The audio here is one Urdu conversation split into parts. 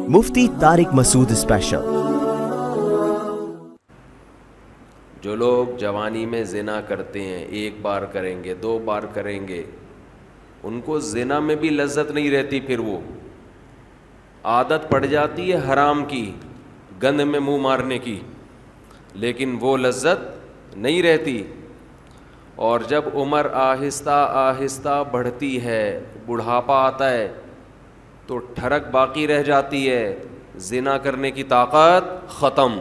مفتی طارق مسعود اسپیشل۔ جو لوگ جوانی میں زنا کرتے ہیں، ایک بار کریں گے، دو بار کریں گے، ان کو زنا میں بھی لذت نہیں رہتی، پھر وہ عادت پڑ جاتی ہے حرام کی، گند میں منہ مارنے کی، لیکن وہ لذت نہیں رہتی۔ اور جب عمر آہستہ آہستہ بڑھتی ہے، بڑھاپا آتا ہے، تو ٹھڑک باقی رہ جاتی ہے، زنا کرنے کی طاقت ختم،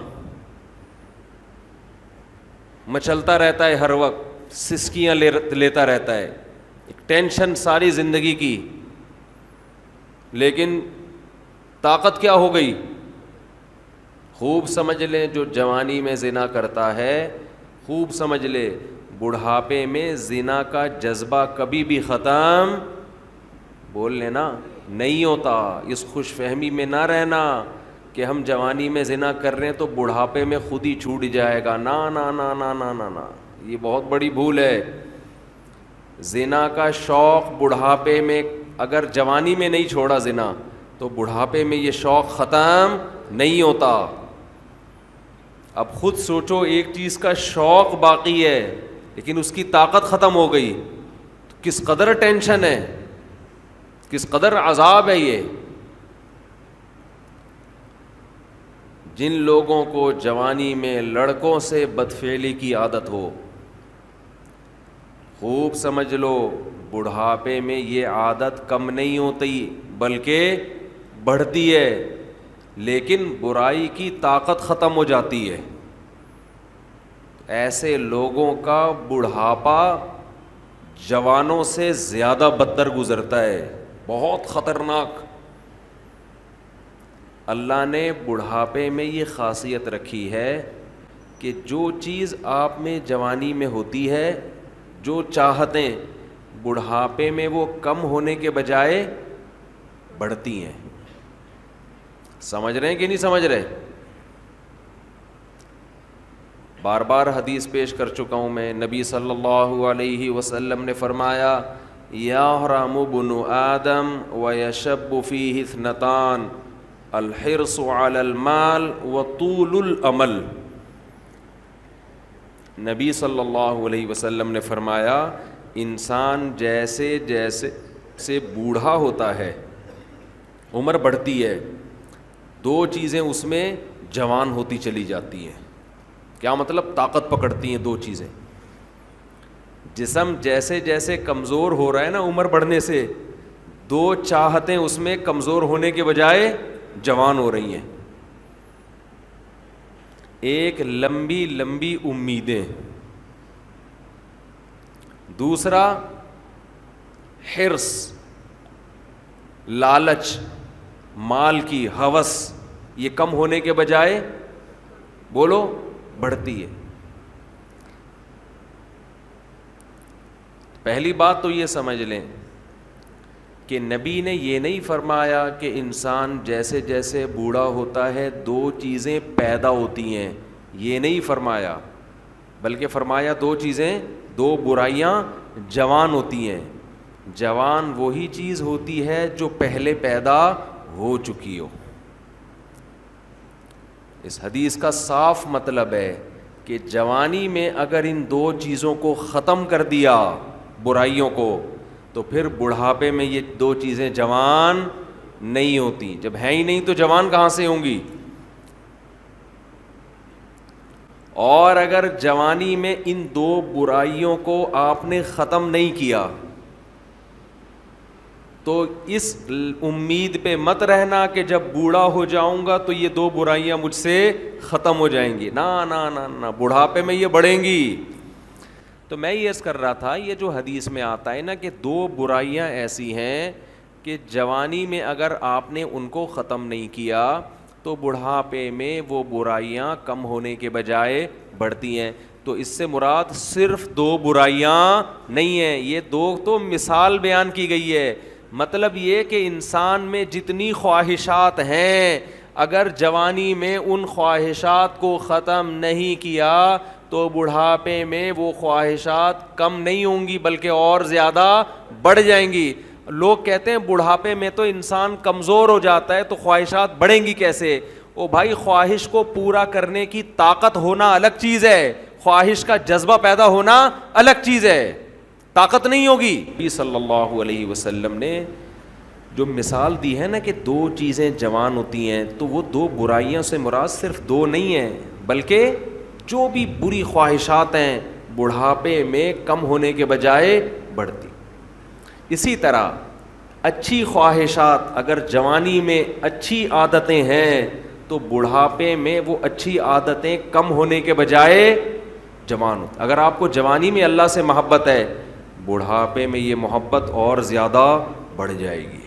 مچلتا رہتا ہے، ہر وقت سسکیاں لیتا رہتا ہے، ایک ٹینشن ساری زندگی کی۔ لیکن طاقت کیا ہو گئی؟ خوب سمجھ لیں، جو جوانی میں زنا کرتا ہے، خوب سمجھ لے، بڑھاپے میں زنا کا جذبہ کبھی بھی ختم بول لینا نہیں ہوتا۔ اس خوش فہمی میں نہ رہنا کہ ہم جوانی میں زنا کر رہے ہیں تو بڑھاپے میں خود ہی چھوٹ جائے گا، نا نا نا نا نا نا نا، یہ بہت بڑی بھول ہے۔ زنا کا شوق بڑھاپے میں، اگر جوانی میں نہیں چھوڑا زنا تو بڑھاپے میں یہ شوق ختم نہیں ہوتا۔ اب خود سوچو، ایک چیز کا شوق باقی ہے لیکن اس کی طاقت ختم ہو گئی، تو کس قدر ٹینشن ہے، کس قدر عذاب ہے یہ۔ جن لوگوں کو جوانی میں لڑکوں سے بدفعلی کی عادت ہو، خوب سمجھ لو، بڑھاپے میں یہ عادت کم نہیں ہوتی بلکہ بڑھتی ہے، لیکن برائی کی طاقت ختم ہو جاتی ہے۔ ایسے لوگوں کا بڑھاپا جوانوں سے زیادہ بدتر گزرتا ہے، بہت خطرناک۔ اللہ نے بڑھاپے میں یہ خاصیت رکھی ہے کہ جو چیز آپ میں جوانی میں ہوتی ہے، جو چاہتیں، بڑھاپے میں وہ کم ہونے کے بجائے بڑھتی ہیں۔ سمجھ رہے ہیں کہ نہیں سمجھ رہے؟ بار بار حدیث پیش کر چکا ہوں میں، نبی صلی اللہ علیہ وسلم نے فرمایا، یحرم ابن آدم ویشب فیہ اثنتان، الحرص علی المال وطول الامل۔ نبی صلی اللہ علیہ وسلم نے فرمایا، انسان جیسے جیسے سے بوڑھا ہوتا ہے، عمر بڑھتی ہے، دو چیزیں اس میں جوان ہوتی چلی جاتی ہیں۔ کیا مطلب؟ طاقت پکڑتی ہیں دو چیزیں۔ جسم جیسے جیسے کمزور ہو رہا ہے نا عمر بڑھنے سے، دو چاہتیں اس میں کمزور ہونے کے بجائے جوان ہو رہی ہیں۔ ایک لمبی لمبی امیدیں، دوسرا حرص، لالچ، مال کی ہوس، یہ کم ہونے کے بجائے بولو بڑھتی ہے۔ پہلی بات تو یہ سمجھ لیں کہ نبی نے یہ نہیں فرمایا کہ انسان جیسے جیسے بوڑھا ہوتا ہے دو چیزیں پیدا ہوتی ہیں، یہ نہیں فرمایا، بلکہ فرمایا دو چیزیں، دو برائیاں جوان ہوتی ہیں۔ جوان وہی چیز ہوتی ہے جو پہلے پیدا ہو چکی ہو۔ اس حدیث کا صاف مطلب ہے کہ جوانی میں اگر ان دو چیزوں کو ختم کر دیا، برائیوں کو، تو پھر بڑھاپے میں یہ دو چیزیں جوان نہیں ہوتی۔ جب ہیں ہی نہیں تو جوان کہاں سے ہوں گی؟ اور اگر جوانی میں ان دو برائیوں کو آپ نے ختم نہیں کیا تو اس امید پہ مت رہنا کہ جب بوڑھا ہو جاؤں گا تو یہ دو برائیاں مجھ سے ختم ہو جائیں گی، نا نا نا نا، بڑھاپے میں یہ بڑھیں گی۔ تو میں یہ عرض کر رہا تھا، یہ جو حدیث میں آتا ہے نا کہ دو برائیاں ایسی ہیں کہ جوانی میں اگر آپ نے ان کو ختم نہیں کیا تو بڑھاپے میں وہ برائیاں کم ہونے کے بجائے بڑھتی ہیں۔ تو اس سے مراد صرف دو برائیاں نہیں ہیں، یہ دو تو مثال بیان کی گئی ہے۔ مطلب یہ کہ انسان میں جتنی خواہشات ہیں، اگر جوانی میں ان خواہشات کو ختم نہیں کیا تو بڑھاپے میں وہ خواہشات کم نہیں ہوں گی بلکہ اور زیادہ بڑھ جائیں گی۔ لوگ کہتے ہیں بڑھاپے میں تو انسان کمزور ہو جاتا ہے تو خواہشات بڑھیں گی کیسے؟ او بھائی خواہش کو پورا کرنے کی طاقت ہونا الگ چیز ہے, خواہش کا جذبہ پیدا ہونا الگ چیز ہے, طاقت نہیں ہوگی. نبی صلی اللہ علیہ وسلم نے جو مثال دی ہے نا کہ دو چیزیں جوان ہوتی ہیں, تو وہ دو برائیوں سے مراد صرف دو نہیں ہیں, بلکہ جو بھی بری خواہشات ہیں بڑھاپے میں کم ہونے کے بجائے بڑھتی. اسی طرح اچھی خواہشات اگر جوانی میں اچھی عادتیں ہیں تو بڑھاپے میں وہ اچھی عادتیں کم ہونے کے بجائے جوان ہوتی. اگر آپ کو جوانی میں اللہ سے محبت ہے, بڑھاپے میں یہ محبت اور زیادہ بڑھ جائے گی.